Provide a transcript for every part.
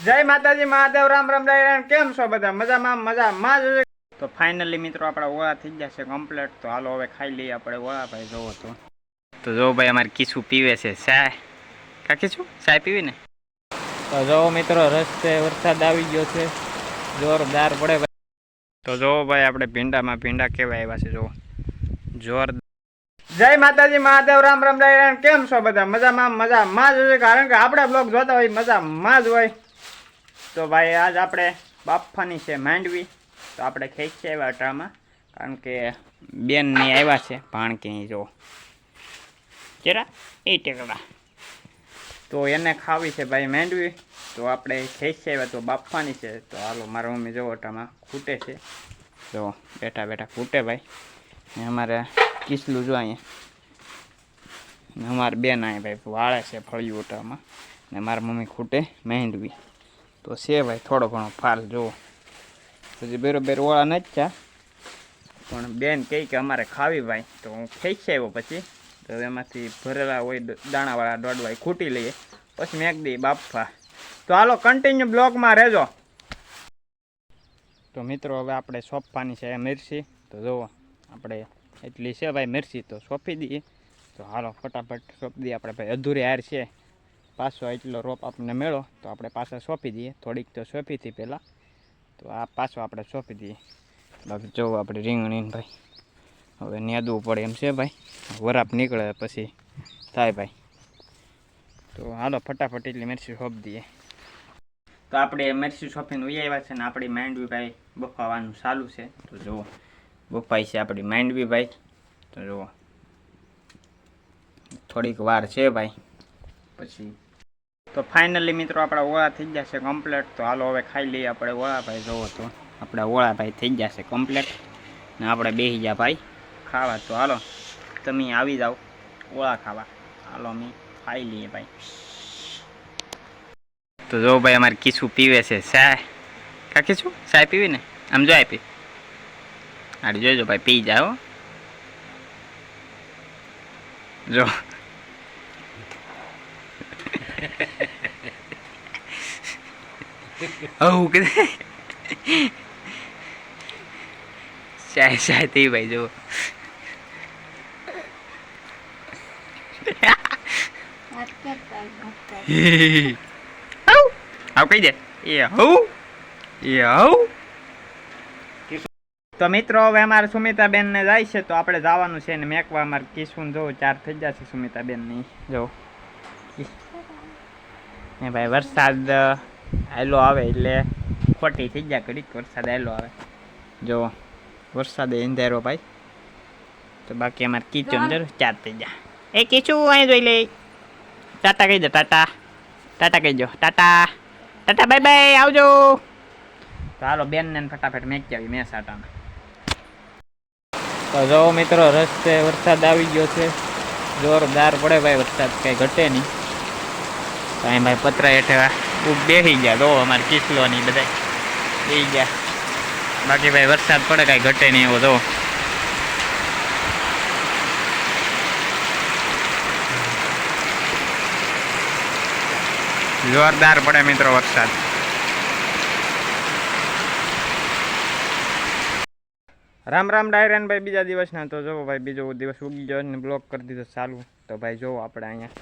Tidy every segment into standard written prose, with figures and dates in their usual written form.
જય માતાજી મહાદેવ રામ રામ રામ કેમ છો બધા મજામાં જ. તો ફાઇનલી મિત્રો આપણા ઓળા થઈ ગયા છે કમ્પ્લીટ. તો હાલો હવે ખાઈ લઈએ આપણે ઓળા ભાઈ. જોવો તો જો ભાઈ અમારે કીસું પીવે છે ચાય. કા કીસું ચાય પીવી ને? તો જો મિત્રો રસ્તે વરસાદ આવી ગયો છે, જોરદાર પડે ભાઈ. તો જો ભાઈ આપણે ભીંડા કેવા આવ્યા છે જો જોરદાર. જય માતાજી મહાદેવ રામ રામ રામ કેમ છો બધા મજામાં જ. કારણ કે આપણે બ્લોગ જોતા હોય મજામાં જ હોય. તો ભાઈ આજ આપણે બાફાની છે માંડવી. તો આપણે ખેંચી આવ્યા અટામાં, કારણ કે બેનની આવ્યા છે ભાણકી જો જરા એ ટેકડા. તો એને ખાવી છે ભાઈ માંડવી. તો આપણે ખેંચી આવ્યા તો બાફવાની છે. તો હાલો મારા મમ્મી જો અટામાં ખૂટે છે, જો બેઠા બેઠા ખૂટે ભાઈ. ને અમારે કિસલું જો અહીંયા અમારે બેન અહીંયા ભાઈ વાળે છે ફળિયું ઓટામાં. ને મારા મમ્મી ખૂટે માંડવી. તો છે ભાઈ થોડો ઘણો ફાલ જુઓ. પછી બરોબર ઓળા નથી થયા, પણ બેન કહે કે અમારે ખાવી ભાઈ. તો હું ખેંચી આવ્યો પછી. તો એમાંથી ભરેલા હોય દાણાવાળા દોડવા ખૂટી લઈએ, પછી મેક દઈએ બાફા. તો હાલો કન્ટિન્યુ બ્લોગમાં રહેજો. તો મિત્રો હવે આપણે સોંપવાની છે મિરચી. તો જુઓ આપણે એટલી છે ભાઈ મિરચી, તો સોંપી દઈએ. તો હાલો ફટાફટ સોંપી દઈએ આપણે ભાઈ. અધૂરી હાર છે, પાછો એટલો રોપ આપણને મેળો તો આપણે પાછા સોંપી દઈએ. થોડીક તો સોંપી હતી પહેલાં, તો આ પાછો આપણે સોંપી દઈએ. બાકી જો આપણે રીંગણી ભાઈ હવે નેદવું પડે એમ છે ભાઈ. વરાપ નીકળે પછી થાય ભાઈ. તો હાલો ફટાફટ એટલી મિરચી સોંપી દઈએ. તો આપણે મિરચી સોંપીને ઉઈ આવ્યા છે ને આપણી માંડવી ભાઈ બફાવાનું ચાલુ છે. તો જુઓ બફાઈ છે આપણી માંડવી ભાઈ. તો જુઓ થોડીક વાર છે ભાઈ પછી. તો ફાઇનલી મિત્રો આપણા ઓળા થઈ ગયા છે કમ્પ્લીટ. તો હાલો હવે ખાઈ લઈએ આપણે ઓળા ભાઈ. જોવો તો આપણા ઓળા ભાઈ થઈ ગયા છે કમ્પ્લીટ. ને આપણે બેસી ગયા ભાઈ ખાવા. તો હાલો તમે આવી જાઓ ઓળા ખાવા. હાલો અમે ખાઈ લઈએ ભાઈ. તો જો ભાઈ અમારે કીસું પીવે છે ચાય. કા કીસું ચાય પીવી ને? આમ જો આપી આડી જોઈજો ભાઈ, પી જાઓ જો. હવું કે ચાય થઈ ભાઈ જો. આવ કહી દે એ હવું એ હવું. તો મિત્રો હવે અમારે સુમિતાબેનને જાય છે, તો આપણે જવાનું છે ને મેકવા. અમારે કિસ્સુન જો 4 થઈ જશે સુમિતાબેનની જો. ને ભાઈ વરસાદ આયલો આવે એટલે ખોટી થઈ જાય ઘડીક. વરસાદ આયલો આવે જો, વરસાદ અંધારો ભાઈ. તો બાકી અમારે કિચન જરૂર 4 થઈ જાય. એ કીચું અહીં જોઈ લે. ટાટા કહી દો, ટાટા ટાટા કહી દો, ટાટા ટાટા બાય બાય આવજો. તો હાલો બેનને ફટાફટ મેકી આવી મહેસાટામાં. તો જો મિત્રો રસ્તે વરસાદ આવી ગયો છે, જોરદાર પડે ભાઈ. વરસાદ કંઈ ઘટે નહીં. કાંઈ ભાઈ પતરા હેઠે બેસી ગયા. જો અમારે કિસલોની બધા બેસી ગયા. બાકી ભાઈ વરસાદ પડે કાંઈ ઘટે નહીં એવો જો. જોરદાર પડે મિત્રો વરસાદ. રામ રામ ડાયરાન ભાઈ બીજા દિવસના. તો જો ભાઈ બીજો દિવસ ઉગી ગયો ને બ્લોક કરી દીધો ચાલુ. તો ભાઈ જો આપણે અહીંયા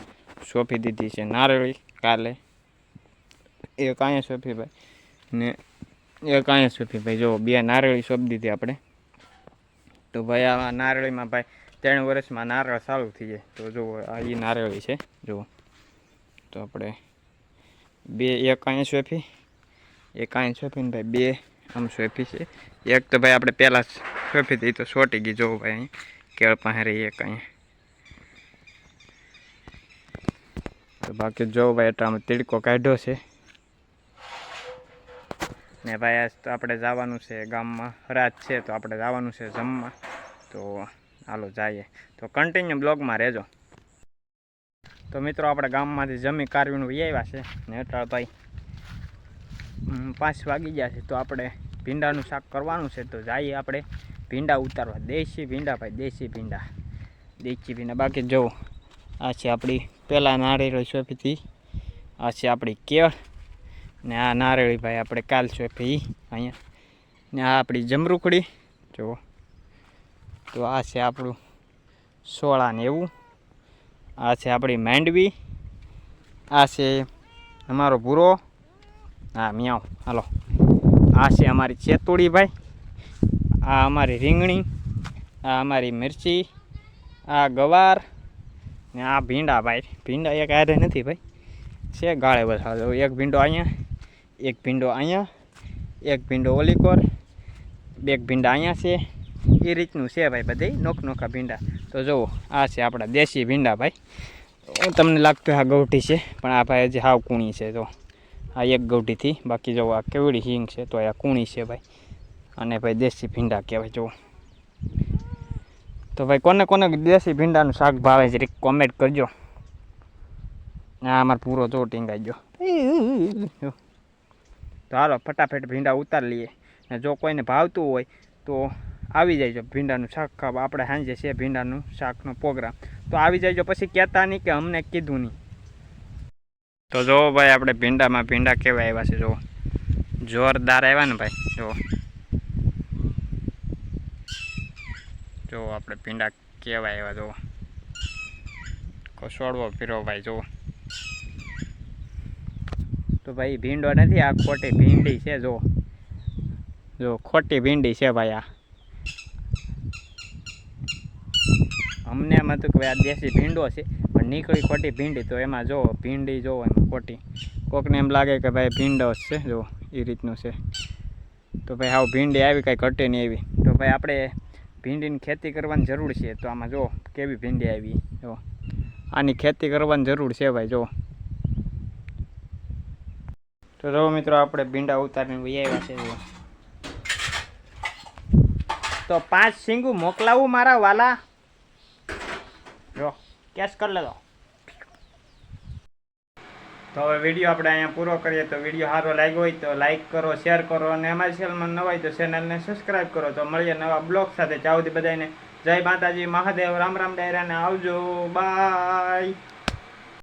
સોંપી દીધી છે નારળી કાલે. એક અહીંયા સોંપી ભાઈ ને એક અહીંયા સોંપી ભાઈ. જો 2 નારળી સોંપી દીધી આપણે. તો ભાઈ આ નારળીમાં ભાઈ 3 વર્ષમાં નારળ ચાલુ થઈ જાય. તો જુઓ આ એ નારળી છે જુઓ. તો આપણે 2 એક અહીંયા સોંપી, એક અહીંયા સોંપીને ભાઈ 2 આમ સોંપી છે. એક તો ભાઈ આપણે પહેલાં સોંપી હતી તો સોટી ગઈ. જોવો ભાઈ અહીં કેળ પાસે રહી એક અહીંયા. તો બાકી જો ભાઈ એટલામાં તીડકો કાઢ્યો છે ને ભાઈ. આજ તો આપણે જવાનું છે ગામમાં, રાત છે તો આપણે જવાનું છે જમવા. તો હાલો જઈએ. તો કન્ટિન્યુ બ્લોગમાં રહેજો. તો મિત્રો આપણે ગામમાંથી જમી કારવીને આવ્યા છે ને અટાળ ભાઈ 5 વાગી ગયા છે. તો આપણે ભીંડાનું શાક કરવાનું છે. તો જઈએ આપણે ભીંડા ઉતારવા. દેશી ભીંડા ભાઈ, દેશી ભીંડા. બાકી જો આ છે આપણી પહેલાં નાળિયેર સોંપી હતી. આ છે આપણી કેળ ને આ નારળી ભાઈ આપણે કાલ છે ભાઈ અહીંયા. ને આ આપણી જમરૂખડી જુઓ. તો આ છે આપણું સોળા ને એવું. આ છે આપણી માંડવી. આ છે અમારો ભૂરો. હા મિયાવ હાલો. આ છે અમારી ચેતુડી ભાઈ. આ અમારી રીંગણી. આ અમારી મિરચી. આ ગવાર ને આ ભીંડા ભાઈ. ભીંડા એક આરે નથી ભાઈ, છે ગાળે બધા. એક ભીંડો અહીંયા, એક ભીંડો અહીંયા, એક ભીંડો ઓલી કોર, બે ભીંડા અહીંયા છે. એ રીતનું છે ભાઈ બધે નોખા ભીંડા. તો જુઓ આ છે આપણા દેશી ભીંડા ભાઈ. હું તમને લાગતું આ ગૌઠી છે, પણ આ ભાઈ હજી હાવ કૂણી છે. તો આ એક ગૌઠીથી, બાકી જુઓ આ કેવડી હિંગ છે, તો આ કૂણી છે ભાઈ. અને ભાઈ દેશી ભીંડા કહેવાય. જુઓ તો ભાઈ કોને કોને દેશી ભીંડાનું શાક ભાવે છે કોમેન્ટ કરજો. આ અમારે પૂરો જો ટીંગાઈ ગયો. તો હાલો ફટાફટ ભીંડા ઉતારી લઈએ. ને જો કોઈને ભાવતું હોય તો આવી જાય ભીંડાનું શાક ખાવા. આપણે સાંજે છે ભીંડાનું શાકનો પ્રોગ્રામ, તો આવી જાય. પછી કહેતા નહીં કે અમને કીધું નહીં. તો જો ભાઈ આપણે ભીંડા કેવા આવ્યા છે. જો જોરદાર આવ્યા ને ભાઈ. જો આપણે ભીંડા કેવા આવ્યા. જો કસોડવો ફીરો ભાઈ. તો ભાઈ ભીંડો નથી, આ ખોટી ભીંડી છે. જો ખોટી ભીંડી છે ભાઈ. આ અમને એમ હતું કે ભાઈ આ દેશી ભીંડો છે, પણ નીકળી ખોટી ભીંડી. તો એમાં જો ભીંડી જો એમાં ખોટી. કોકને એમ લાગે કે ભાઈ ભીંડો જ છે. જો એ રીતનું છે. તો ભાઈ હાવ ભીંડી આવી, કાંઈ ઘટે નહીં આવી. તો ભાઈ આપણે ભીંડીની ખેતી કરવાની જરૂર છે. તો આમાં જો કેવી ભીંડી આવી. જો આની ખેતી કરવાની જરૂર છે ભાઈ. જો તો જો મિત્રો આપણે ભીંડા ઉતારીને વહી આવ્યા છે. તો 5 સિંગું મોકલાવું મારા વાલા. જો કેશ કરી લેજો. તો હવે વિડીયો આપણે અહીંયા પૂરો કરીએ. તો વિડીયો સારો લાગ્યો હોય તો લાઈક કરો, શેર કરો, અને અમારી ચેનલમાં નવા હોય તો ચેનલને સબસ્ક્રાઈબ કરો. તો મળીએ નવા બ્લોગ સાથે. ત્યાં સુધી બધાને જય માતાજી, મહાદેવ, રામ રામ ડાયરાને આવજો. બાય.